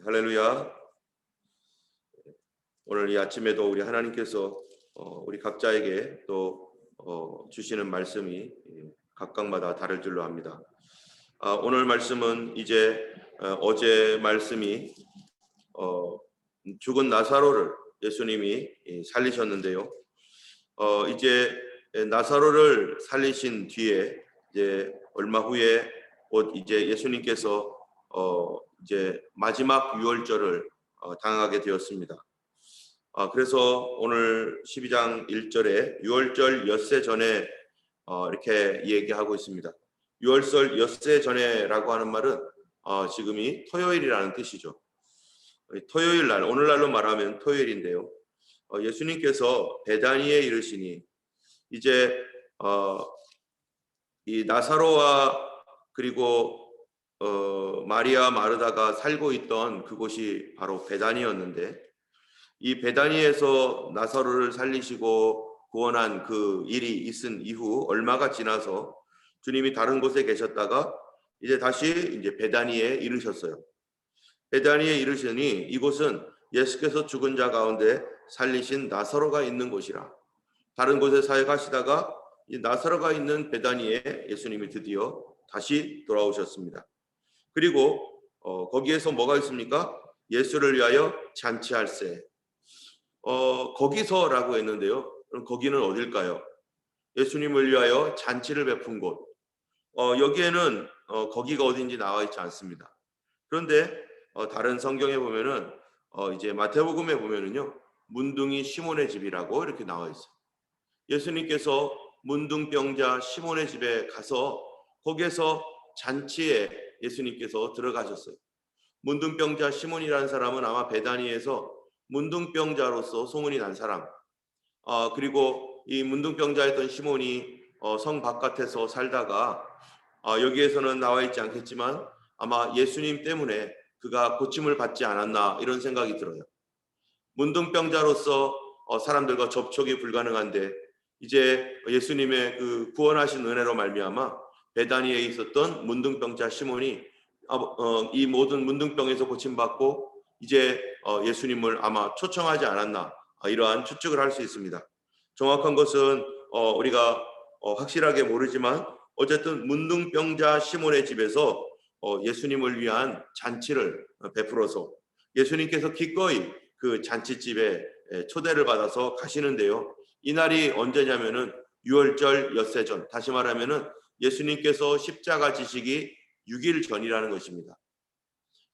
할렐루야. 오늘 이 아침에도 우리 하나님께서 우리 각자에게 또 주시는 말씀이 각각마다 다를 줄로 압니다. 오늘 말씀은 이제 어제 말씀이 죽은 나사로를 예수님이 살리셨는데요. 이제 나사로를 살리신 뒤에 이제 얼마 후에 이제 예수님께서 이제 마지막 유월절을 당하게 되었습니다. 그래서 오늘 12장 1절에 유월절 엿새 전에 이렇게 얘기하고 있습니다. 유월절 엿새 전에라고 하는 말은 지금이 토요일이라는 뜻이죠. 토요일 날, 오늘날로 말하면 토요일인데요. 예수님께서 베다니에 이르시니 이제 이 나사로와 그리고 마리아 마르다가 살고 있던 그곳이 바로 베다니였는데, 이 베다니에서 나사로를 살리시고 구원한 그 일이 있은 이후 얼마가 지나서 주님이 다른 곳에 계셨다가 이제 다시 이제 베다니에 이르셨어요. 베다니에 이르시니 이곳은 예수께서 죽은 자 가운데 살리신 나사로가 있는 곳이라. 다른 곳에 사역하시다가 이 나사로가 있는 베다니에 예수님이 드디어 다시 돌아오셨습니다. 그리고 거기에서 뭐가 있습니까? 예수를 위하여 잔치할세. 거기서라고 했는데요. 그럼 거기는 어딜까요? 예수님을 위하여 잔치를 베푼 곳. 여기에는 거기가 어딘지 나와 있지 않습니다. 그런데 다른 성경에 보면은 이제 마태복음에 보면은요, 문둥이 시몬의 집이라고 이렇게 나와 있어요. 예수님께서 문둥병자 시몬의 집에 가서 거기에서 잔치에 예수님께서 들어가셨어요. 문둥병자 시몬이라는 사람은 아마 베다니에서 문둥병자로서 소문이 난 사람. 그리고 이 문둥병자였던 시몬이 성 바깥에서 살다가 여기에서는 나와 있지 않겠지만 아마 예수님 때문에 그가 고침을 받지 않았나 이런 생각이 들어요. 문둥병자로서 사람들과 접촉이 불가능한데 이제 예수님의 그 구원하신 은혜로 말미암아 베다니에 있었던 문둥병자 시몬이 이 모든 문둥병에서 고침받고 이제 예수님을 아마 초청하지 않았나 이러한 추측을 할 수 있습니다. 정확한 것은 우리가 확실하게 모르지만 어쨌든 문둥병자 시몬의 집에서 예수님을 위한 잔치를 베풀어서 예수님께서 기꺼이 그 잔치집에 초대를 받아서 가시는데요. 이날이 언제냐면은 유월절 엿새 전, 다시 말하면은 예수님께서 십자가 지시기 6일 전이라는 것입니다.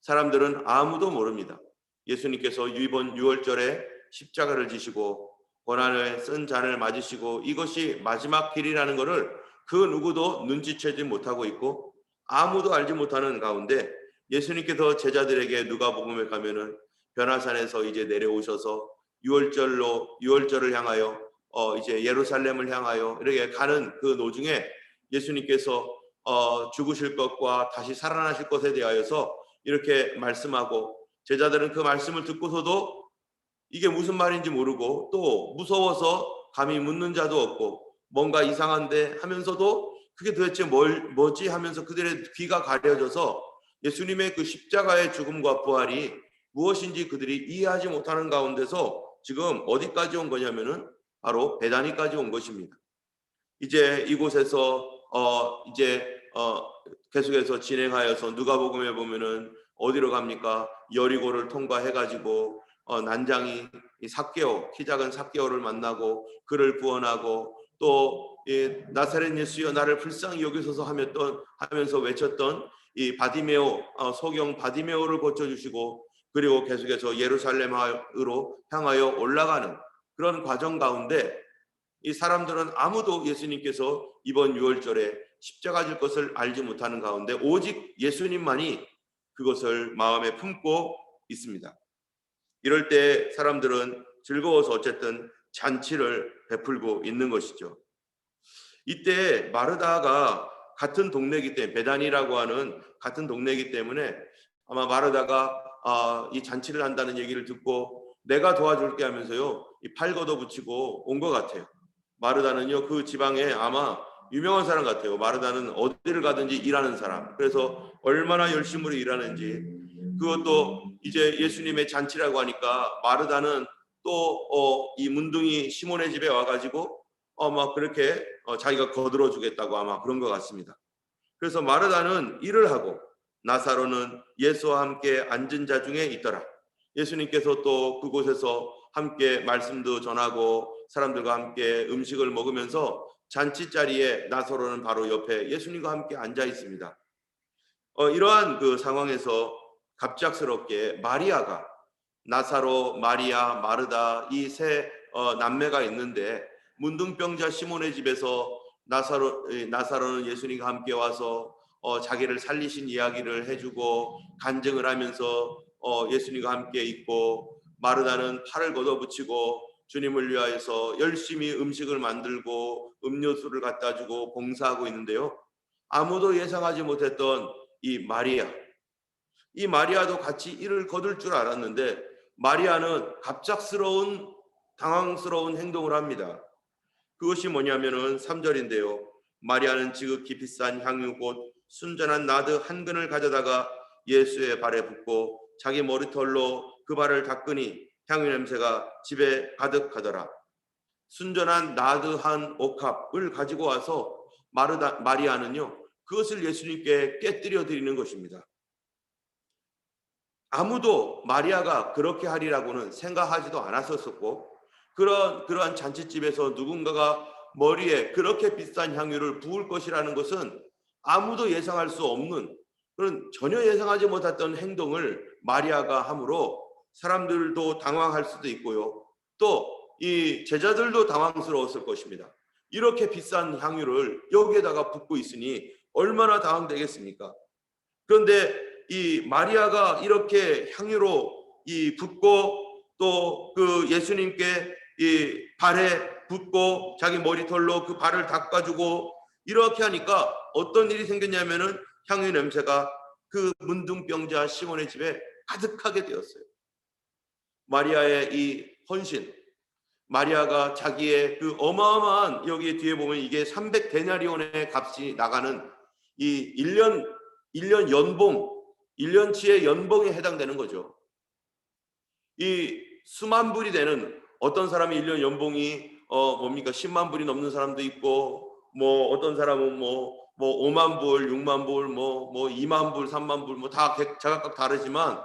사람들은 아무도 모릅니다. 예수님께서 이번 유월절에 십자가를 지시고 고난을 쓴 잔을 맞으시고 이것이 마지막 길이라는 것을 그 누구도 눈치채지 못하고 있고 아무도 알지 못하는 가운데 예수님께서 제자들에게 누가복음에 가면은 변화산에서 이제 내려오셔서 유월절을 향하여 이제 예루살렘을 향하여 이렇게 가는 그 노중에 예수님께서 죽으실 것과 다시 살아나실 것에 대하여서 이렇게 말씀하고 제자들은 그 말씀을 듣고서도 이게 무슨 말인지 모르고 또 무서워서 감히 묻는 자도 없고 뭔가 이상한데 하면서도 그게 도대체 뭐지 하면서 그들의 귀가 가려져서 예수님의 그 십자가의 죽음과 부활이 무엇인지 그들이 이해하지 못하는 가운데서 지금 어디까지 온 거냐면은 바로 베다니까지 온 것입니다. 이제 이곳에서 이제 계속해서 진행하여서 누가복음에 보면은 어디로 갑니까? 여리고를 통과해가지고 난장이 삭개오, 키 작은 삭개오를 만나고 그를 구원하고 또 나사렛 예수여 나를 불쌍히 여기소서 하면서 외쳤던 이 바디메오, 소경 바디메오를 고쳐주시고 그리고 계속해서 예루살렘으로 향하여 올라가는 그런 과정 가운데 이 사람들은 아무도 예수님께서 이번 유월절에 십자가 질 것을 알지 못하는 가운데 오직 예수님만이 그것을 마음에 품고 있습니다. 이럴 때 사람들은 즐거워서 어쨌든 잔치를 베풀고 있는 것이죠. 이때 마르다가 같은 동네이기 때문에 베다니라고 하는 같은 동네이기 때문에 아마 마르다가 이 잔치를 한다는 얘기를 듣고 내가 도와줄게 하면서요 이 팔 걷어붙이고 온 것 같아요. 마르다는요 그 지방에 아마 유명한 사람 같아요. 마르다는 어디를 가든지 일하는 사람. 그래서 얼마나 열심으로 일하는지 그것도 이제 예수님의 잔치라고 하니까 마르다는 또 이 문둥이 시몬의 집에 와가지고 막 그렇게 자기가 거들어 주겠다고 아마 그런 것 같습니다. 그래서 마르다는 일을 하고 나사로는 예수와 함께 앉은 자 중에 있더라. 예수님께서 또 그곳에서 함께 말씀도 전하고 사람들과 함께 음식을 먹으면서 잔치 자리에 나사로는 바로 옆에 예수님과 함께 앉아 있습니다. 이러한 그 상황에서 갑작스럽게 마리아가 나사로, 마리아, 마르다 이 세 남매가 있는데 문둥병자 시몬의 집에서 나사로는 예수님과 함께 와서 자기를 살리신 이야기를 해주고 간증을 하면서 예수님과 함께 있고, 마르다는 팔을 걷어붙이고 주님을 위하여서 열심히 음식을 만들고 음료수를 갖다 주고 봉사하고 있는데요. 아무도 예상하지 못했던 이 마리아도 같이 일을 거둘 줄 알았는데 마리아는 갑작스러운 당황스러운 행동을 합니다. 그것이 뭐냐면은 3절인데요. 마리아는 지극히 비싼 향유 곧 순전한 나드 한 근을 가져다가 예수의 발에 붓고 자기 머리털로 그 발을 닦으니 향유 냄새가 집에 가득하더라. 순전한 나드 한 옥합을 가지고 와서 마리아는요, 그것을 예수님께 깨뜨려 드리는 것입니다. 아무도 마리아가 그렇게 하리라고는 생각하지도 않았었고, 그러한 잔치집에서 누군가가 머리에 그렇게 비싼 향유를 부을 것이라는 것은 아무도 예상할 수 없는, 그런 전혀 예상하지 못했던 행동을 마리아가 함으로 사람들도 당황할 수도 있고요. 또 이 제자들도 당황스러웠을 것입니다. 이렇게 비싼 향유를 여기에다가 붓고 있으니 얼마나 당황되겠습니까? 그런데 이 마리아가 이렇게 향유로 붓고 또 그 예수님께 이 발에 붓고 자기 머리털로 그 발을 닦아주고 이렇게 하니까 어떤 일이 생겼냐면은 향유 냄새가 그 문둥병자 시몬의 집에 가득하게 되었어요. 마리아의 이 헌신, 마리아가 자기의 그 어마어마한, 여기 뒤에 보면 이게 300데나리온의 값이 나가는 이 1년 연봉, 1년치의 연봉에 해당되는 거죠. 이 수만 불이 되는, 어떤 사람이 1년 연봉이 뭡니까 10만 불이 넘는 사람도 있고, 뭐 어떤 사람은 뭐 5만 불, 6만 불, 뭐 2만 불, 3만 불, 뭐 다 자각각 다르지만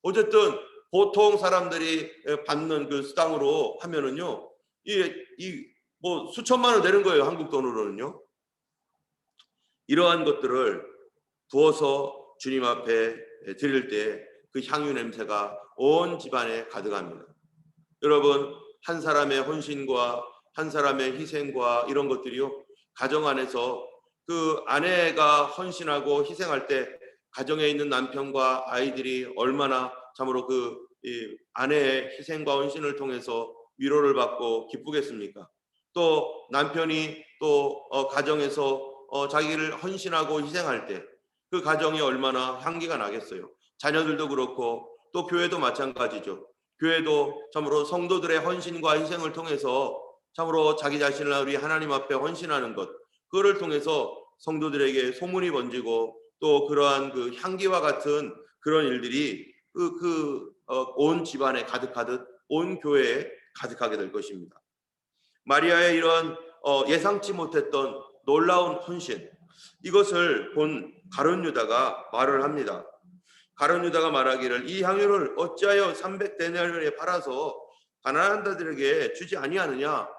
어쨌든 보통 사람들이 받는 그 수당으로 하면은요, 뭐 수천만 원 되는 거예요, 한국 돈으로는요. 이러한 것들을 부어서 주님 앞에 드릴 때 그 향유 냄새가 온 집안에 가득합니다. 여러분, 한 사람의 헌신과 한 사람의 희생과 이런 것들이요, 가정 안에서 그 아내가 헌신하고 희생할 때 가정에 있는 남편과 아이들이 얼마나 참으로 이 아내의 희생과 헌신을 통해서 위로를 받고 기쁘겠습니까? 또 남편이 또 가정에서 자기를 헌신하고 희생할 때 그 가정이 얼마나 향기가 나겠어요. 자녀들도 그렇고 또 교회도 마찬가지죠. 교회도 참으로 성도들의 헌신과 희생을 통해서 참으로 자기 자신을 우리 하나님 앞에 헌신하는 것, 그거를 통해서 성도들에게 소문이 번지고 또 그러한 그 향기와 같은 그런 일들이 온 집안에 가득하듯 온 교회에 가득하게 될 것입니다. 마리아의 이런 예상치 못했던 놀라운 헌신, 이것을 본 가룟 유다가 말을 합니다. 가룟 유다가 말하기를 이 향유를 어찌하여 300데나리온에 팔아서 가난한 자들에게 주지 아니하느냐.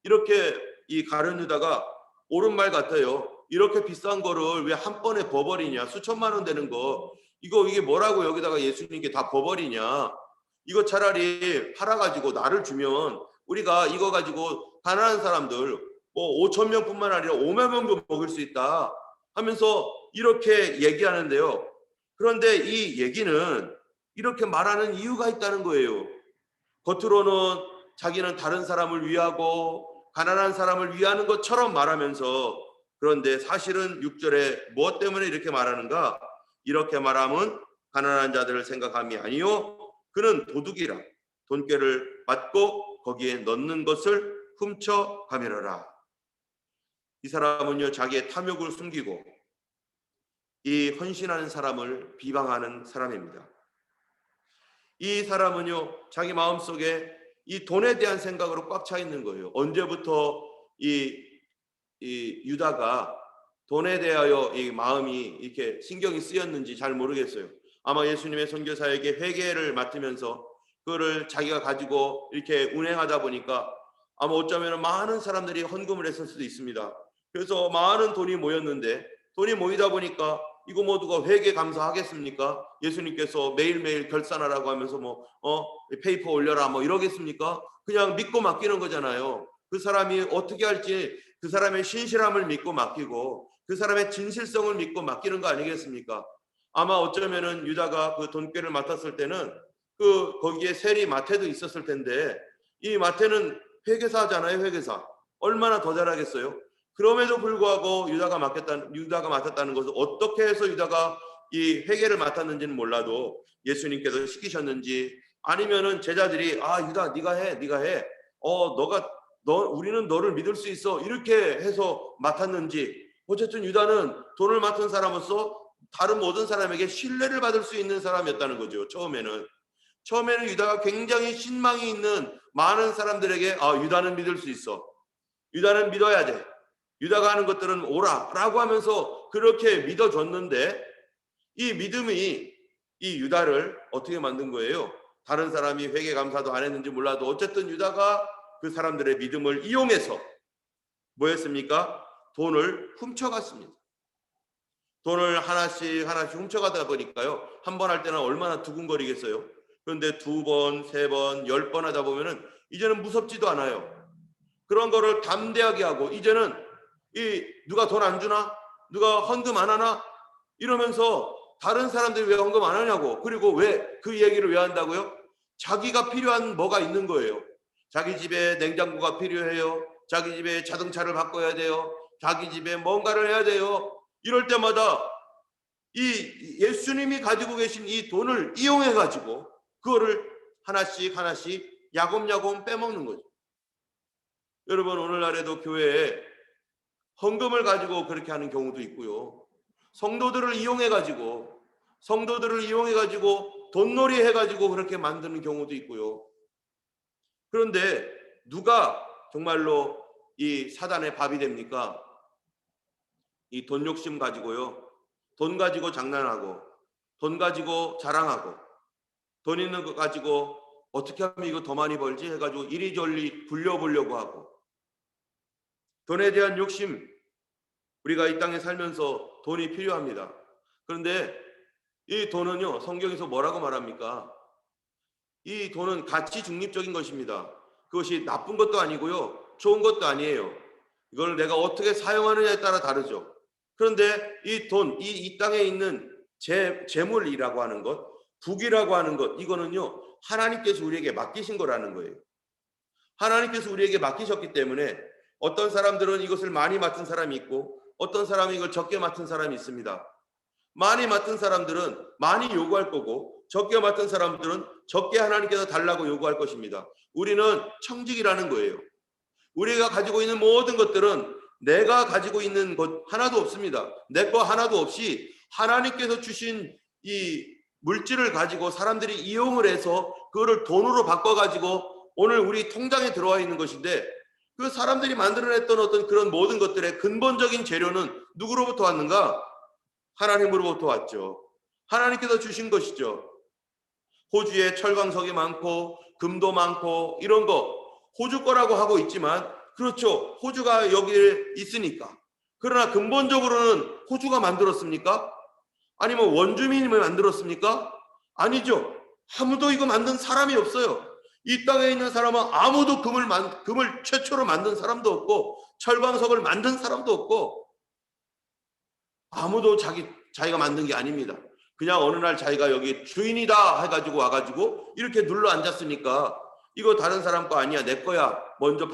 이렇게 이 가룟 유다가 옳은 말 같아요. 이렇게 비싼 거를 왜 한 번에 버버리냐, 수천만 원 되는 거, 이게 뭐라고 여기다가 예수님께 다 버버리냐. 이거 차라리 팔아가지고 나를 주면 우리가 이거 가지고 가난한 사람들 5천 명뿐만 아니라 5만 명도 먹을 수 있다 하면서 이렇게 얘기하는데요. 그런데 이 얘기는 이렇게 말하는 이유가 있다는 거예요. 겉으로는 자기는 다른 사람을 위하고 가난한 사람을 위하는 것처럼 말하면서, 그런데 사실은 6절에 무엇 때문에 이렇게 말하는가? 이렇게 말함은 가난한 자들을 생각함이 아니요 그는 도둑이라 돈꾀를 받고 거기에 넣는 것을 훔쳐 가밀어라. 이 사람은요, 자기의 탐욕을 숨기고 이 헌신하는 사람을 비방하는 사람입니다. 이 사람은요, 자기 마음속에 이 돈에 대한 생각으로 꽉 차 있는 거예요. 언제부터 이 유다가 돈에 대하여 이 마음이 이렇게 신경이 쓰였는지 잘 모르겠어요. 아마 예수님의 선교사에게 회개를 맡으면서 그거를 자기가 가지고 이렇게 운행하다 보니까 아마 어쩌면 많은 사람들이 헌금을 했을 수도 있습니다. 그래서 많은 돈이 모였는데, 돈이 모이다 보니까 이거 모두가 회개 감사하겠습니까? 예수님께서 매일매일 결산하라고 하면서 페이퍼 올려라 이러겠습니까? 그냥 믿고 맡기는 거잖아요. 그 사람이 어떻게 할지 그 사람의 신실함을 믿고 맡기고 그 사람의 진실성을 믿고 맡기는 거 아니겠습니까? 아마 어쩌면은 유다가 그 돈꾀를 맡았을 때는 거기에 세리 마태도 있었을 텐데, 이 마태는 회계사잖아요. 회계사 얼마나 더 잘하겠어요? 그럼에도 불구하고 유다가 맡았다는 것은, 어떻게 해서 유다가 이 회계를 맡았는지는 몰라도 예수님께서 시키셨는지, 아니면은 제자들이 유다 네가 해 우리는 너를 믿을 수 있어 이렇게 해서 맡았는지, 어쨌든 유다는 돈을 맡은 사람으로서 다른 모든 사람에게 신뢰를 받을 수 있는 사람이었다는 거죠. 처음에는 유다가 굉장히 신망이 있는 많은 사람들에게 유다는 믿을 수 있어, 유다는 믿어야 돼, 유다가 하는 것들은 옳아 라고 하면서 그렇게 믿어줬는데, 이 믿음이 이 유다를 어떻게 만든 거예요? 다른 사람이 회개 감사도 안 했는지 몰라도 어쨌든 유다가 그 사람들의 믿음을 이용해서 뭐 했습니까? 돈을 훔쳐갔습니다. 돈을 하나씩 훔쳐가다 보니까요, 한 번 할 때는 얼마나 두근거리겠어요. 그런데 2번, 3번, 10번 하다 보면은 이제는 무섭지도 않아요. 그런 거를 담대하게 하고, 이제는 누가 돈 안 주나? 누가 헌금 안 하나? 이러면서 다른 사람들이 왜 헌금 안 하냐고, 그리고 왜 그 얘기를 왜 한다고요? 자기가 필요한 뭐가 있는 거예요. 자기 집에 냉장고가 필요해요. 자기 집에 자동차를 바꿔야 돼요. 자기 집에 뭔가를 해야 돼요. 이럴 때마다 이 예수님이 가지고 계신 이 돈을 이용해 가지고 그거를 하나씩 야곱야곱 빼먹는 거죠. 여러분, 오늘날에도 교회에 헌금을 가지고 그렇게 하는 경우도 있고요. 성도들을 이용해 가지고 돈놀이 해 가지고 그렇게 만드는 경우도 있고요. 그런데 누가 정말로 이 사단의 밥이 됩니까? 이 돈 욕심 가지고요, 돈 가지고 장난하고, 돈 가지고 자랑하고, 돈 있는 거 가지고 어떻게 하면 이거 더 많이 벌지 해가지고 이리저리 굴려보려고 하고, 돈에 대한 욕심, 우리가 이 땅에 살면서 돈이 필요합니다. 그런데 이 돈은요, 성경에서 뭐라고 말합니까? 이 돈은 가치 중립적인 것입니다. 그것이 나쁜 것도 아니고요, 좋은 것도 아니에요. 이걸 내가 어떻게 사용하느냐에 따라 다르죠. 그런데 이 돈, 이 땅에 있는 재물이라고 하는 것, 북이라고 하는 것, 이거는요, 하나님께서 우리에게 맡기신 거라는 거예요. 하나님께서 우리에게 맡기셨기 때문에 어떤 사람들은 이것을 많이 맡은 사람이 있고, 어떤 사람이 이걸 적게 맡은 사람이 있습니다. 많이 맡은 사람들은 많이 요구할 거고, 적게 맡은 사람들은 적게 하나님께서 달라고 요구할 것입니다. 우리는 청직이라는 거예요. 우리가 가지고 있는 모든 것들은 내가 가지고 있는 것 하나도 없습니다. 내 거 하나도 없이 하나님께서 주신 이 물질을 가지고 사람들이 이용을 해서 그거를 돈으로 바꿔가지고 오늘 우리 통장에 들어와 있는 것인데, 그 사람들이 만들어냈던 어떤 그런 모든 것들의 근본적인 재료는 누구로부터 왔는가? 하나님으로부터 왔죠. 하나님께서 주신 것이죠. 호주에 철광석이 많고 금도 많고 이런 거 호주 거라고 하고 있지만, 그렇죠, 호주가 여기에 있으니까. 그러나 근본적으로는 호주가 만들었습니까? 아니면 원주민이 만들었습니까? 아니죠. 아무도 이거 만든 사람이 없어요. 이 땅에 있는 사람은 아무도 금을 최초로 만든 사람도 없고, 철광석을 만든 사람도 없고, 아무도 자기가 만든 게 아닙니다. 그냥 어느 날 자기가 여기 주인이다 해가지고 와가지고 이렇게 눌러 앉았으니까 이거 다른 사람 거 아니야, 내 거야, 먼저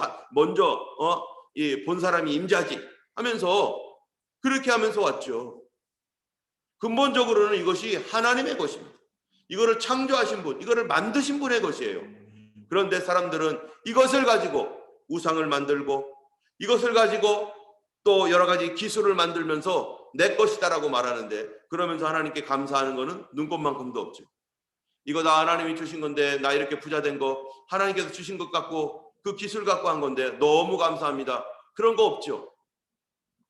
본 사람이 임자지 하면서 그렇게 하면서 왔죠. 근본적으로는 이것이 하나님의 것입니다. 이거를 창조하신 분, 이거를 만드신 분의 것이에요. 그런데 사람들은 이것을 가지고 우상을 만들고, 이것을 가지고 또 여러 가지 기술을 만들면서 내 것이다라고 말하는데, 그러면서 하나님께 감사하는 것은 눈꼽만큼도 없죠. 이거 다 하나님이 주신 건데, 나 이렇게 부자 된 거 하나님께서 주신 것 같고 그 기술 갖고 한 건데 너무 감사합니다. 그런 거 없죠.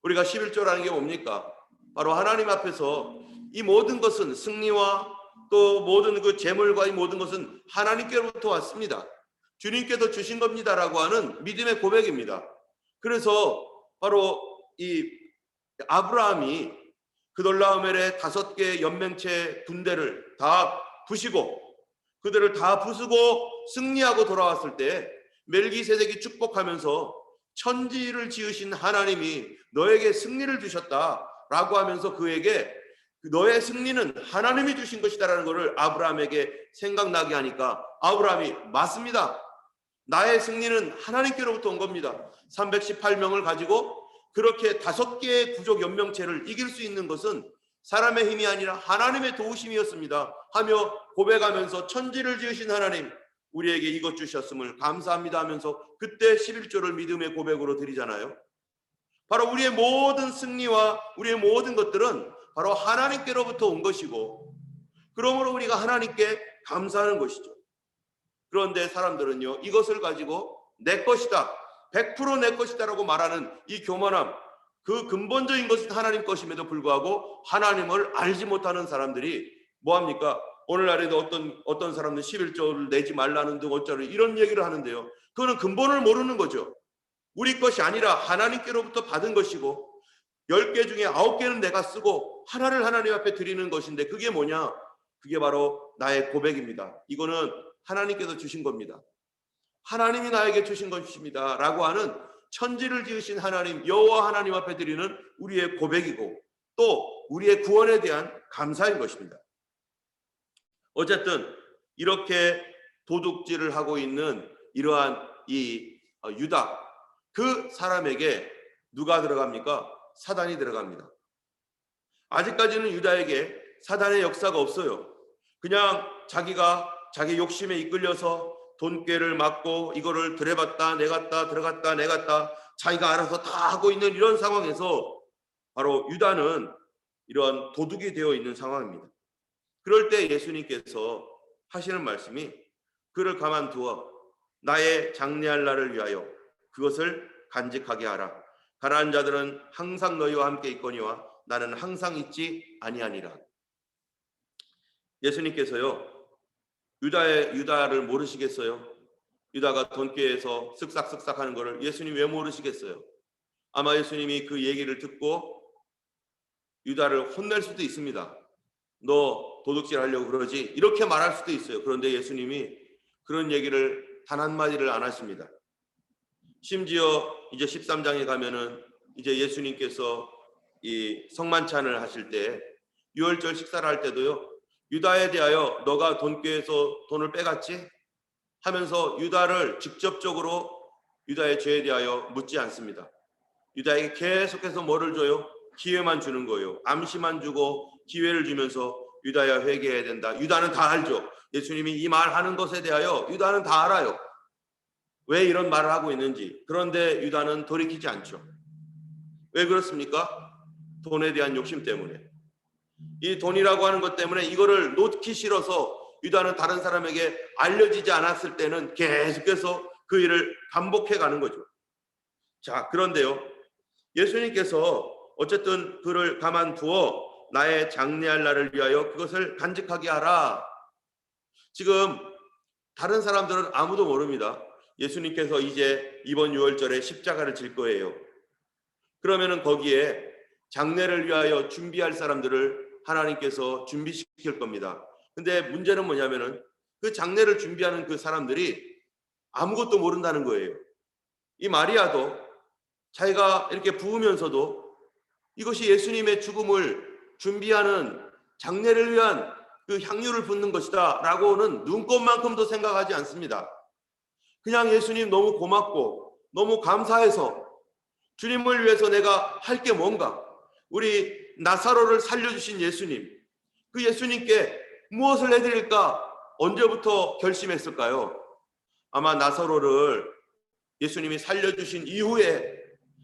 우리가 11조라는 게 뭡니까? 바로 하나님 앞에서 이 모든 것은, 승리와 또 모든 그 재물과 이 모든 것은 하나님께로부터 왔습니다. 주님께서 주신 겁니다라고 하는 믿음의 고백입니다. 그래서 바로 이 아브라함이 그돌라오멜의 5개 연맹체 군대를 다 부시고 그들을 다 부수고 승리하고 돌아왔을 때 멜기세덱이 축복하면서 천지를 지으신 하나님이 너에게 승리를 주셨다라고 하면서 그에게 너의 승리는 하나님이 주신 것이다라는 것을 아브라함에게 생각나게 하니까 아브라함이 맞습니다. 나의 승리는 하나님께로부터 온 겁니다. 318명을 가지고 그렇게 5개의 부족 연명체를 이길 수 있는 것은 사람의 힘이 아니라 하나님의 도우심이었습니다 하며 고백하면서 천지를 지으신 하나님, 우리에게 이것 주셨음을 감사합니다 하면서 그때 11조를 믿음의 고백으로 드리잖아요. 바로 우리의 모든 승리와 우리의 모든 것들은 바로 하나님께로부터 온 것이고, 그러므로 우리가 하나님께 감사하는 것이죠. 그런데 사람들은요, 이것을 가지고 내 것이다, 100% 내 것이다라고 말하는 이 교만함, 그 근본적인 것은 하나님 것임에도 불구하고 하나님을 알지 못하는 사람들이 뭐합니까? 오늘날에도 어떤 사람들 11조를 내지 말라는 등 어쩌고 이런 얘기를 하는데요, 그거는 근본을 모르는 거죠. 우리 것이 아니라 하나님께로부터 받은 것이고 10개 중에 9개는 내가 쓰고 하나를 하나님 앞에 드리는 것인데, 그게 뭐냐? 그게 바로 나의 고백입니다. 이거는 하나님께서 주신 겁니다. 하나님이 나에게 주신 것입니다 라고 하는 천지를 지으신 하나님, 여호와 하나님 앞에 드리는 우리의 고백이고 또 우리의 구원에 대한 감사인 것입니다. 어쨌든 이렇게 도둑질을 하고 있는 이러한 이 유다, 그 사람에게 누가 들어갑니까? 사단이 들어갑니다. 아직까지는 유다에게 사단의 역사가 없어요. 그냥 자기가 자기 욕심에 이끌려서 돈꾀를 맞고 이거를 들여봤다 내갔다 들어갔다 내갔다 자기가 알아서 다 하고 있는 이런 상황에서 바로 유다는 이러한 도둑이 되어 있는 상황입니다. 그럴 때 예수님께서 하시는 말씀이, 그를 가만두어 나의 장래할 날을 위하여 그것을 간직하게 하라. 가난한 자들은 항상 너희와 함께 있거니와 나는 항상 있지 아니하니라. 예수님께서요, 유다를 모르시겠어요? 유다가 돈꾀에서 쓱싹쓱싹 하는 것을 예수님 왜 모르시겠어요? 아마 예수님이 그 얘기를 듣고 유다를 혼낼 수도 있습니다. 너 도둑질 하려고 그러지? 이렇게 말할 수도 있어요. 그런데 예수님이 그런 얘기를 단 한마디를 안 하십니다. 심지어 이제 13장에 가면은 이제 예수님께서 이 성만찬을 하실 때 유월절 식사를 할 때도요, 유다에 대하여 너가 돈꾀에서 돈을 빼갔지? 하면서 유다를 직접적으로 유다의 죄에 대하여 묻지 않습니다. 유다에게 계속해서 뭐를 줘요? 기회만 주는 거예요. 암시만 주고 기회를 주면서 유다야 회개해야 된다. 유다는 다 알죠. 예수님이 이 말하는 것에 대하여 유다는 다 알아요. 왜 이런 말을 하고 있는지. 그런데 유다는 돌이키지 않죠. 왜 그렇습니까? 돈에 대한 욕심 때문에. 이 돈이라고 하는 것 때문에 이거를 놓기 싫어서 유다는 다른 사람에게 알려지지 않았을 때는 계속해서 그 일을 반복해 가는 거죠. 자, 그런데요, 예수님께서 어쨌든 그를 가만두어 나의 장래할 날을 위하여 그것을 간직하게 하라. 지금 다른 사람들은 아무도 모릅니다. 예수님께서 이제 이번 유월절에 십자가를 질 거예요. 그러면은 거기에 장례를 위하여 준비할 사람들을 하나님께서 준비시킬 겁니다. 근데 문제는 뭐냐면은 그 장례를 준비하는 그 사람들이 아무것도 모른다는 거예요. 이 마리아도 자기가 이렇게 부으면서도 이것이 예수님의 죽음을 준비하는 장례를 위한 그 향유를 붓는 것이다 라고는 눈꼽만큼도 생각하지 않습니다. 그냥 예수님 너무 고맙고 너무 감사해서 주님을 위해서 내가 할 게 뭔가, 우리 나사로를 살려주신 예수님, 그 예수님께 무엇을 해드릴까 언제부터 결심했을까요? 아마 나사로를 예수님이 살려주신 이후에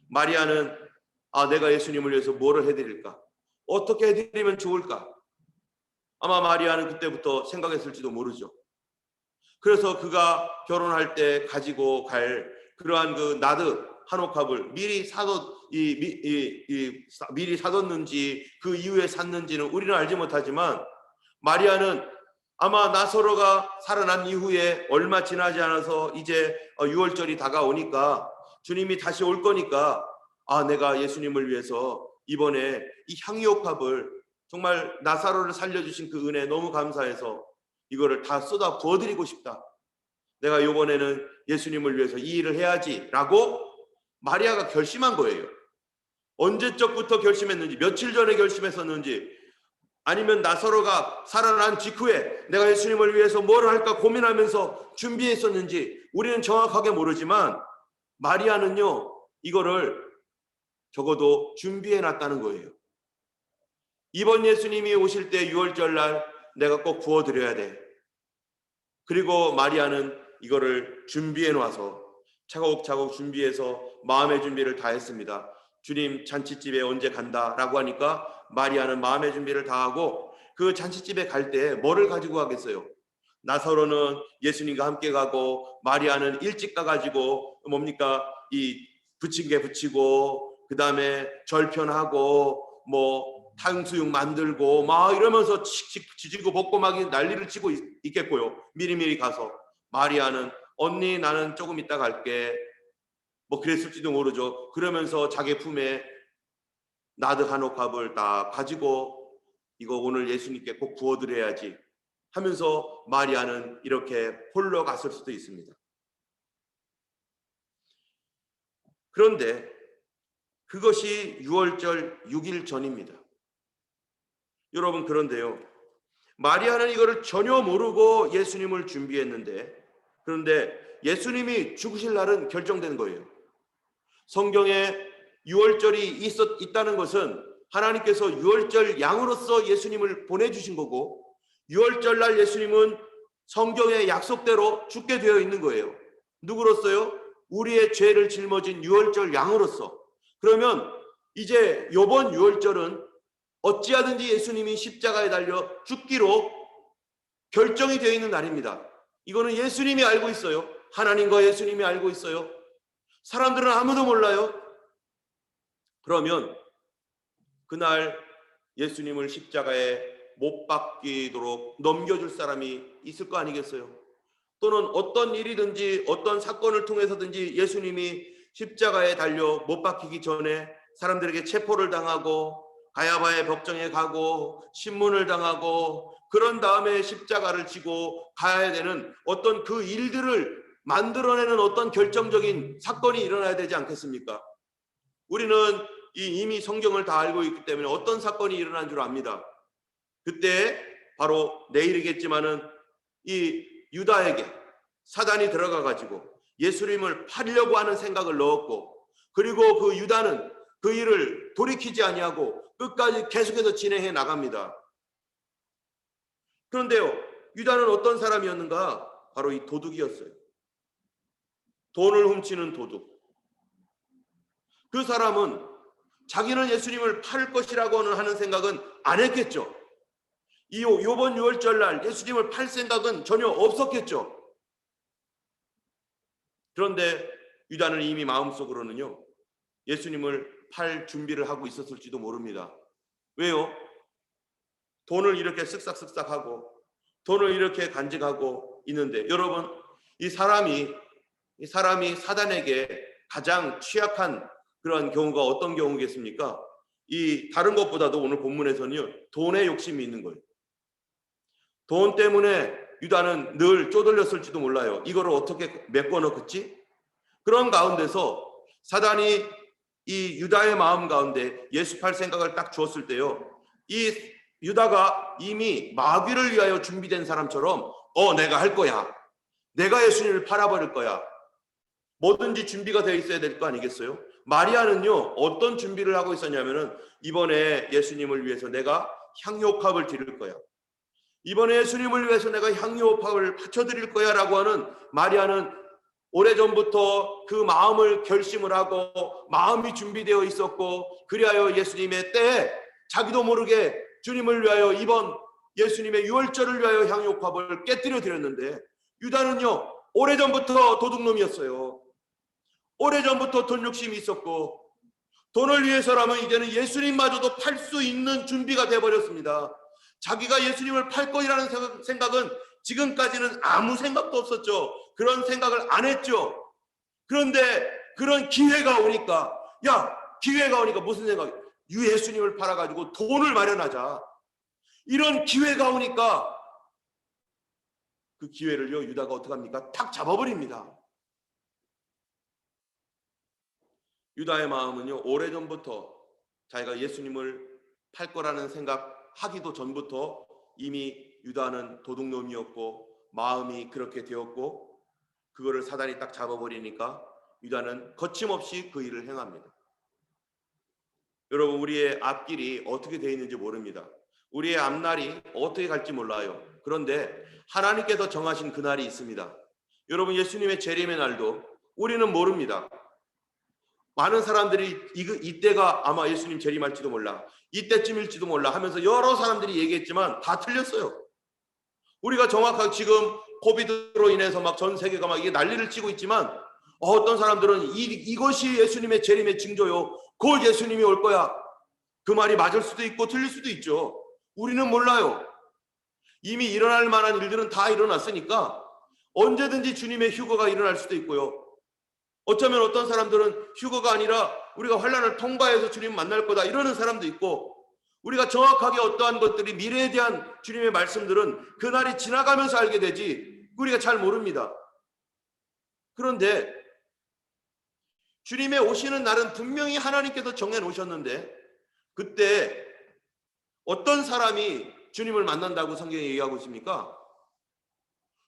마리아는 내가 예수님을 위해서 뭐를 해드릴까? 어떻게 해드리면 좋을까? 아마 마리아는 그때부터 생각했을지도 모르죠. 그래서 그가 결혼할 때 가지고 갈 그러한 그 나드 한 옥합을 미리 사뒀는지 그 이후에 샀는지는 우리는 알지 못하지만, 마리아는 아마 나사로가 살아난 이후에 얼마 지나지 않아서 이제 6월절이 다가오니까 주님이 다시 올 거니까, 내가 예수님을 위해서 이번에 이 향유옥합을, 정말 나사로를 살려주신 그 은혜 너무 감사해서 이거를 다 쏟아 부어드리고 싶다. 내가 이번에는 예수님을 위해서 이 일을 해야지라고 마리아가 결심한 거예요. 언제적부터 결심했는지, 며칠 전에 결심했었는지, 아니면 나사로가 살아난 직후에 내가 예수님을 위해서 뭘 할까 고민하면서 준비했었는지 우리는 정확하게 모르지만, 마리아는요 이거를 적어도 준비해 놨다는 거예요. 이번 예수님이 오실 때 6월절 날 내가 꼭 부어드려야 돼. 그리고 마리아는 이거를 준비해 놔서 차곡차곡 준비해서 마음의 준비를 다 했습니다. 주님 잔치집에 언제 간다라고 하니까 마리아는 마음의 준비를 다 하고, 그 잔치집에 갈 때 뭐를 가지고 가겠어요? 나사로는 예수님과 함께 가고, 마리아는 일찍 가가지고 뭡니까? 이 부침개 부치고, 그 다음에 절편하고, 뭐 탕수육 만들고 막 이러면서 칙칙 지지고 볶고 막 난리를 치고 있겠고요. 미리미리 가서 마리아는 언니 나는 조금 이따 갈게 뭐 그랬을지도 모르죠. 그러면서 자기 품에 나드 한 옥합을 다 가지고 이거 오늘 예수님께 꼭 부어드려야지 하면서 마리아는 이렇게 홀로 갔을 수도 있습니다. 그런데 그것이 6월절 6일 전입니다. 여러분, 그런데요, 마리아는 이거를 전혀 모르고 예수님을 준비했는데, 그런데 예수님이 죽으실 날은 결정된 거예요. 성경에 6월절이 있다는 것은 하나님께서 6월절 양으로서 예수님을 보내주신 거고, 6월절 날 예수님은 성경의 약속대로 죽게 되어 있는 거예요. 누구로서요? 우리의 죄를 짊어진 6월절 양으로서. 그러면 이제 이번 6월절은 어찌하든지 예수님이 십자가에 달려 죽기로 결정이 되어 있는 날입니다. 이거는 예수님이 알고 있어요. 하나님과 예수님이 알고 있어요. 사람들은 아무도 몰라요. 그러면 그날 예수님을 십자가에 못 박히도록 넘겨줄 사람이 있을 거 아니겠어요? 또는 어떤 일이든지 어떤 사건을 통해서든지 예수님이 십자가에 달려 못 박히기 전에 사람들에게 체포를 당하고 가야바의 법정에 가고 신문을 당하고 그런 다음에 십자가를 지고 가야 되는 어떤 그 일들을 만들어내는 어떤 결정적인 사건이 일어나야 되지 않겠습니까? 우리는 이미 성경을 다 알고 있기 때문에 어떤 사건이 일어난 줄 압니다. 그때 바로 내일이겠지만은 이 유다에게 사단이 들어가 가지고 예수님을 팔려고 하는 생각을 넣었고, 그리고 그 유다는 그 일을 돌이키지 아니하고 끝까지 계속해서 진행해 나갑니다. 그런데요, 유다는 어떤 사람이었는가? 바로 이 도둑이었어요. 돈을 훔치는 도둑. 그 사람은 자기는 예수님을 팔 것이라고는 하는 생각은 안 했겠죠. 이번 6월절 날 예수님을 팔 생각은 전혀 없었겠죠. 그런데 유다는 이미 마음속으로는요, 예수님을 팔 준비를 하고 있었을지도 모릅니다. 왜요? 돈을 이렇게 쓱싹쓱싹 하고 돈을 이렇게 간직하고 있는데, 여러분, 이 사람이 사단에게 가장 취약한 그런 경우가 어떤 경우겠습니까? 이 다른 것보다도 오늘 본문에서는요, 돈에 욕심이 있는 거예요. 돈 때문에 유다는 늘 쪼들렸을지도 몰라요. 이거를 어떻게 메꿔 넣겠지? 그런 가운데서 사단이 이 유다의 마음 가운데 예수 팔 생각을 딱 주었을 때요, 이 유다가 이미 마귀를 위하여 준비된 사람처럼 내가 할 거야, 내가 예수님을 팔아버릴 거야, 뭐든지 준비가 되어 있어야 될 거 아니겠어요? 마리아는요, 어떤 준비를 하고 있었냐면은 이번에 예수님을 위해서 내가 향유옥합을 드릴 거야, 이번에 예수님을 위해서 내가 향유옥합을 바쳐드릴 거야 라고 하는, 마리아는 오래전부터 그 마음을 결심을 하고 마음이 준비되어 있었고, 그리하여 예수님의 때에 자기도 모르게 주님을 위하여 이번 예수님의 유월절을 위하여 향유옥합을 깨뜨려 드렸는데 유다는요 오래전부터 도둑놈이었어요. 오래전부터 돈 욕심이 있었고 돈을 위해서라면 이제는 예수님마저도 팔 수 있는 준비가 돼버렸습니다. 자기가 예수님을 팔 거라는 생각은 지금까지는 아무 생각도 없었죠. 그런 생각을 안 했죠. 그런데 그런 기회가 오니까 무슨 생각이? 예수님을 팔아가지고 돈을 마련하자. 이런 기회가 오니까 그 기회를요 유다가 어떻게 합니까? 탁 잡아버립니다. 유다의 마음은요 오래전부터 자기가 예수님을 팔 거라는 생각하기도 전부터 이미 유다는 도둑놈이었고 마음이 그렇게 되었고 그거를 사단이 딱 잡아버리니까 유다는 거침없이 그 일을 행합니다. 여러분, 우리의 앞길이 어떻게 되어 있는지 모릅니다. 우리의 앞날이 어떻게 갈지 몰라요. 그런데 하나님께서 정하신 그날이 있습니다. 여러분, 예수님의 재림의 날도 우리는 모릅니다. 많은 사람들이 이때가 아마 예수님 재림할지도 몰라, 이때쯤일지도 몰라 하면서 여러 사람들이 얘기했지만 다 틀렸어요. 우리가 정확하게 지금 코비드로 인해서 막 전 세계가 막 이게 난리를 치고 있지만 어떤 사람들은 이것이 예수님의 재림의 징조요, 곧 예수님이 올 거야, 그 말이 맞을 수도 있고 틀릴 수도 있죠. 우리는 몰라요. 이미 일어날 만한 일들은 다 일어났으니까 언제든지 주님의 휴거가 일어날 수도 있고요. 어쩌면 어떤 사람들은 휴거가 아니라 우리가 환난을 통과해서 주님 만날 거다 이러는 사람도 있고, 우리가 정확하게 어떠한 것들이 미래에 대한 주님의 말씀들은 그날이 지나가면서 알게 되지 우리가 잘 모릅니다. 그런데 주님의 오시는 날은 분명히 하나님께서 정해 놓으셨는데 그때 어떤 사람이 주님을 만난다고 성경에 얘기하고 있습니까?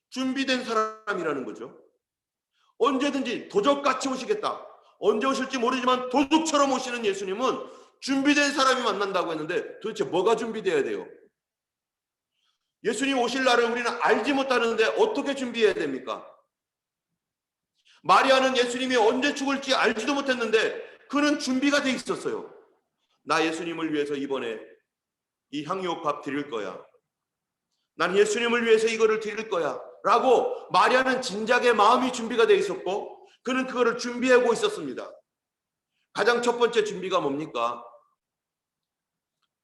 준비된 사람이라는 거죠. 언제든지 도적같이 오시겠다. 언제 오실지 모르지만 도둑처럼 오시는 예수님은 준비된 사람이 만난다고 했는데 도대체 뭐가 준비되어야 돼요? 예수님 오실 날을 우리는 알지 못하는데 어떻게 준비해야 됩니까? 마리아는 예수님이 언제 죽을지 알지도 못했는데 그는 준비가 돼 있었어요. 나 예수님을 위해서 이번에 이 향유옥합 드릴 거야. 난 예수님을 위해서 이거를 드릴 거야 라고 마리아는 진작에 마음이 준비가 돼 있었고 그는 그거를 준비하고 있었습니다. 가장 첫 번째 준비가 뭡니까?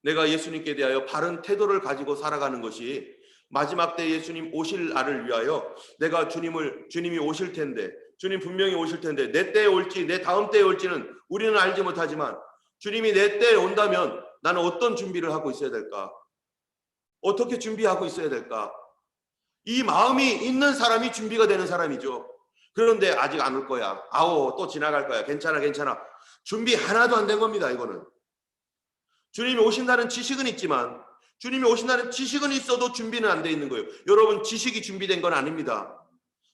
내가 예수님께 대하여 바른 태도를 가지고 살아가는 것이 마지막 때 예수님 오실 날을 위하여 내가 주님이 오실 텐데, 주님 분명히 오실 텐데 내 때에 올지 내 다음 때에 올지는 우리는 알지 못하지만 주님이 내 때에 온다면 나는 어떤 준비를 하고 있어야 될까? 어떻게 준비하고 있어야 될까? 이 마음이 있는 사람이 준비가 되는 사람이죠. 그런데 아직 안 올 거야. 또 지나갈 거야. 괜찮아. 준비 하나도 안 된 겁니다. 이거는. 주님이 오신다는 지식은 있지만 주님이 오신다는 지식은 있어도 준비는 안 돼 있는 거예요. 여러분, 지식이 준비된 건 아닙니다.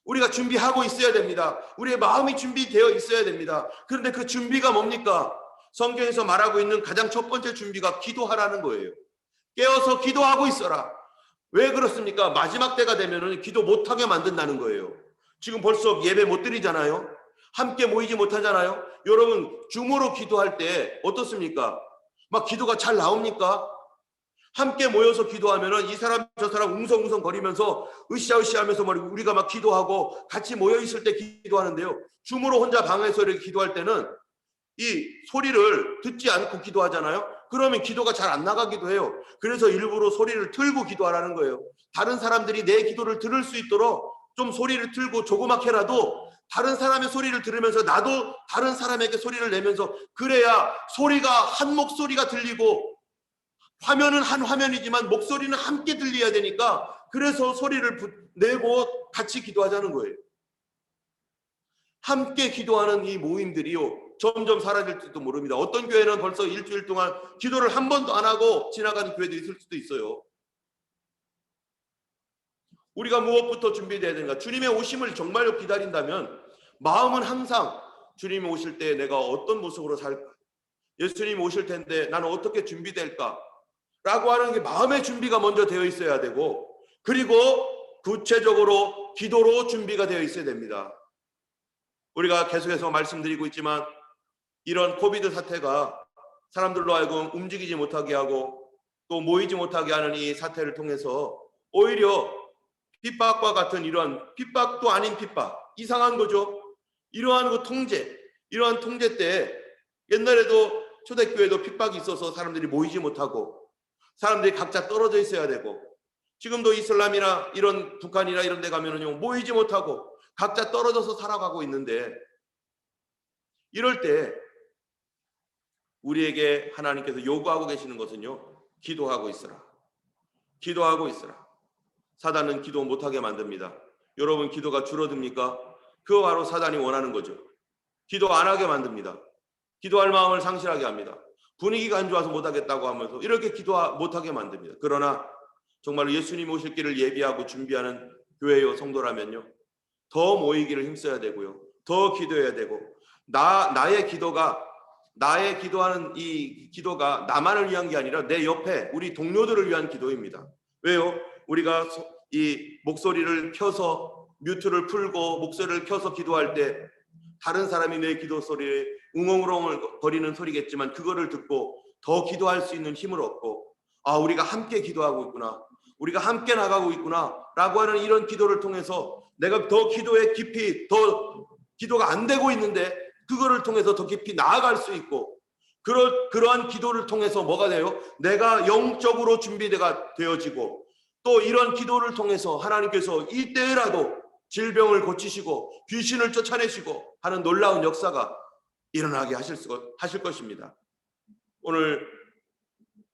우리가 준비하고 있어야 됩니다. 우리의 마음이 준비되어 있어야 됩니다. 그런데 그 준비가 뭡니까? 성경에서 말하고 있는 가장 첫 번째 준비가 기도하라는 거예요. 깨어서 기도하고 있어라. 왜 그렇습니까? 마지막 때가 되면은 기도 못하게 만든다는 거예요. 지금 벌써 예배 못 드리잖아요. 함께 모이지 못하잖아요. 여러분, 줌으로 기도할 때 어떻습니까? 막 기도가 잘 나옵니까? 함께 모여서 기도하면은 이 사람 저 사람 웅성웅성 거리면서 으쌰으쌰 하면서 우리가 막 기도하고 같이 모여 있을 때 기도하는데요. 줌으로 혼자 방에서 이렇게 기도할 때는 이 소리를 듣지 않고 기도하잖아요. 그러면 기도가 잘 안 나가기도 해요. 그래서 일부러 소리를 틀고 기도하라는 거예요. 다른 사람들이 내 기도를 들을 수 있도록 좀 소리를 틀고 조그맣게라도 다른 사람의 소리를 들으면서 나도 다른 사람에게 소리를 내면서, 그래야 소리가 한 목소리가 들리고 화면은 한 화면이지만 목소리는 함께 들려야 되니까, 그래서 소리를 내고 같이 기도하자는 거예요. 함께 기도하는 이 모임들이요 점점 사라질지도 모릅니다. 어떤 교회는 벌써 일주일 동안 기도를 한 번도 안 하고 지나가는 교회도 있을 수도 있어요. 우리가 무엇부터 준비되어야 되는가? 주님의 오심을 정말로 기다린다면 마음은 항상 주님이 오실 때 내가 어떤 모습으로 살까? 예수님이 오실 텐데 나는 어떻게 준비될까? 라고 하는 게 마음의 준비가 먼저 되어 있어야 되고, 그리고 구체적으로 기도로 준비가 되어 있어야 됩니다. 우리가 계속해서 말씀드리고 있지만 이런 코비드 사태가 사람들로 하여금 움직이지 못하게 하고 또 모이지 못하게 하는 이 사태를 통해서 오히려 핍박과 같은 이러한 핍박도 아닌 핍박, 이상한 거죠. 이러한 그 통제, 이러한 통제 때 옛날에도 초대교회도 핍박이 있어서 사람들이 모이지 못하고 사람들이 각자 떨어져 있어야 되고, 지금도 이슬람이나 이런 북한이나 이런 데 가면은요 모이지 못하고 각자 떨어져서 살아가고 있는데, 이럴 때 우리에게 하나님께서 요구하고 계시는 것은요, 기도하고 있으라. 기도하고 있으라. 사단은 기도 못하게 만듭니다. 여러분, 기도가 줄어듭니까? 그거 바로 사단이 원하는 거죠. 기도 안 하게 만듭니다. 기도할 마음을 상실하게 합니다. 분위기가 안 좋아서 못하겠다고 하면서 이렇게 기도 못하게 만듭니다. 그러나 정말 예수님 오실 길을 예비하고 준비하는 교회요 성도라면요, 더 모이기를 힘써야 되고요, 더 기도해야 되고, 나의 기도하는 이 기도가 나만을 위한 게 아니라 내 옆에 우리 동료들을 위한 기도입니다. 왜요? 우리가 이 목소리를 켜서 뮤트를 풀고 목소리를 켜서 기도할 때 다른 사람이 내 기도 소리에 웅웅웅 거리는 소리겠지만 그거를 듣고 더 기도할 수 있는 힘을 얻고, 아, 우리가 함께 기도하고 있구나, 우리가 함께 나가고 있구나 라고 하는 이런 기도를 통해서 내가 더 기도에 깊이, 더 기도가 안 되고 있는데 그거를 통해서 더 깊이 나아갈 수 있고, 그러한 기도를 통해서 뭐가 돼요? 내가 영적으로 준비가 되어지고, 또 이런 기도를 통해서 하나님께서 이때라도 질병을 고치시고 귀신을 쫓아내시고 하는 놀라운 역사가 일어나게 하실 것입니다. 오늘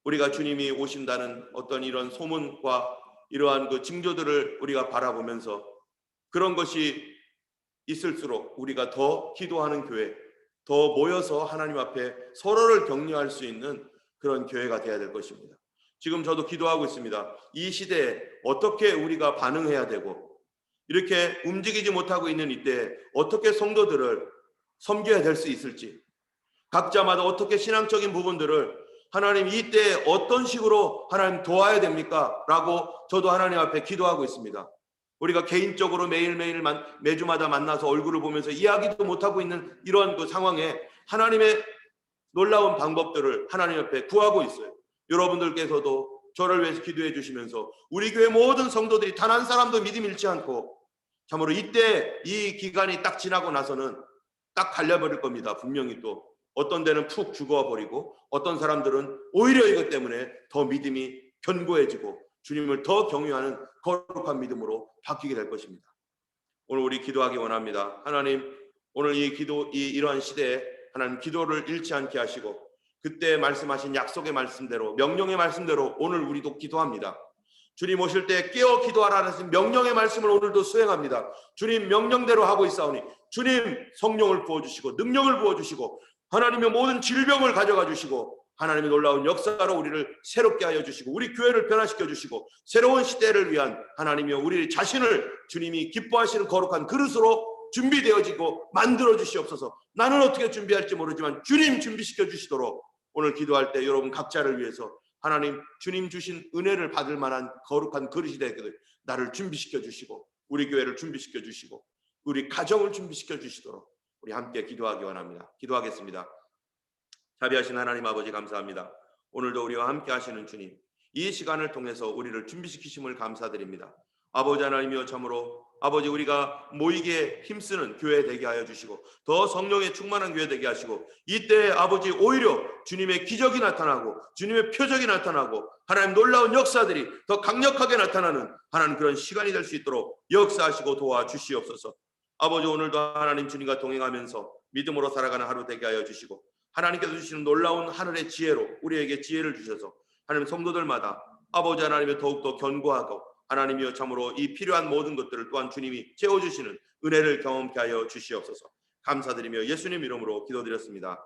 우리가 주님이 오신다는 어떤 이런 소문과 이러한 그 징조들을 우리가 바라보면서 그런 것이 있을수록 우리가 더 기도하는 교회, 더 모여서 하나님 앞에 서로를 격려할 수 있는 그런 교회가 되어야 될 것입니다. 지금 저도 기도하고 있습니다. 이 시대에 어떻게 우리가 반응해야 되고, 이렇게 움직이지 못하고 있는 이때 어떻게 성도들을 섬겨야 될 수 있을지, 각자마다 어떻게 신앙적인 부분들을 하나님 이때 어떤 식으로 하나님 도와야 됩니까? 라고 저도 하나님 앞에 기도하고 있습니다. 우리가 개인적으로 매일매일 매주마다 만나서 얼굴을 보면서 이야기도 못하고 있는 이런 그 상황에 하나님의 놀라운 방법들을 하나님 앞에 구하고 있어요. 여러분들께서도 저를 위해서 기도해 주시면서 우리 교회 모든 성도들이 단 한 사람도 믿음 잃지 않고, 참으로 이때 이 기간이 딱 지나고 나서는 딱 갈려버릴 겁니다. 분명히 또 어떤 데는 푹 죽어버리고 어떤 사람들은 오히려 이것 때문에 더 믿음이 견고해지고 주님을 더 경외하는 거룩한 믿음으로 바뀌게 될 것입니다. 오늘 우리 기도하기 원합니다. 하나님, 오늘 이러한 시대에 하나님 기도를 잃지 않게 하시고 그때 말씀하신 약속의 말씀대로, 명령의 말씀대로 오늘 우리도 기도합니다. 주님 오실 때 깨어 기도하라는 명령의 말씀을 오늘도 수행합니다. 주님 명령대로 하고 있사오니 주님 성령을 부어주시고 능력을 부어주시고 하나님의 모든 질병을 가져가 주시고 하나님의 놀라운 역사로 우리를 새롭게 하여 주시고 우리 교회를 변화시켜 주시고 새로운 시대를 위한 하나님이여 우리 자신을 주님이 기뻐하시는 거룩한 그릇으로 준비되어지고 만들어 주시옵소서. 나는 어떻게 준비할지 모르지만 주님 준비시켜 주시도록 오늘 기도할 때 여러분 각자를 위해서 하나님 주님 주신 은혜를 받을 만한 거룩한 그릇이 되게 나를 준비시켜 주시고 우리 교회를 준비시켜 주시고 우리 가정을 준비시켜 주시도록 우리 함께 기도하기 원합니다. 기도하겠습니다. 자비하신 하나님 아버지 감사합니다. 오늘도 우리와 함께 하시는 주님, 이 시간을 통해서 우리를 준비시키심을 감사드립니다. 아버지 하나님이여 참으로 아버지 우리가 모이게 힘쓰는 교회 되게 하여 주시고 더 성령의 충만한 교회 되게 하시고 이때 아버지 오히려 주님의 기적이 나타나고 주님의 표적이 나타나고 하나님 놀라운 역사들이 더 강력하게 나타나는 하나님 그런 시간이 될 수 있도록 역사하시고 도와주시옵소서. 아버지 오늘도 하나님 주님과 동행하면서 믿음으로 살아가는 하루 되게 하여 주시고 하나님께서 주시는 놀라운 하늘의 지혜로 우리에게 지혜를 주셔서 하나님 성도들마다 아버지 하나님의 더욱더 견고하고 하나님이여 참으로 이 필요한 모든 것들을 또한 주님이 채워주시는 은혜를 경험케 하여 주시옵소서. 감사드리며 예수님 이름으로 기도드렸습니다.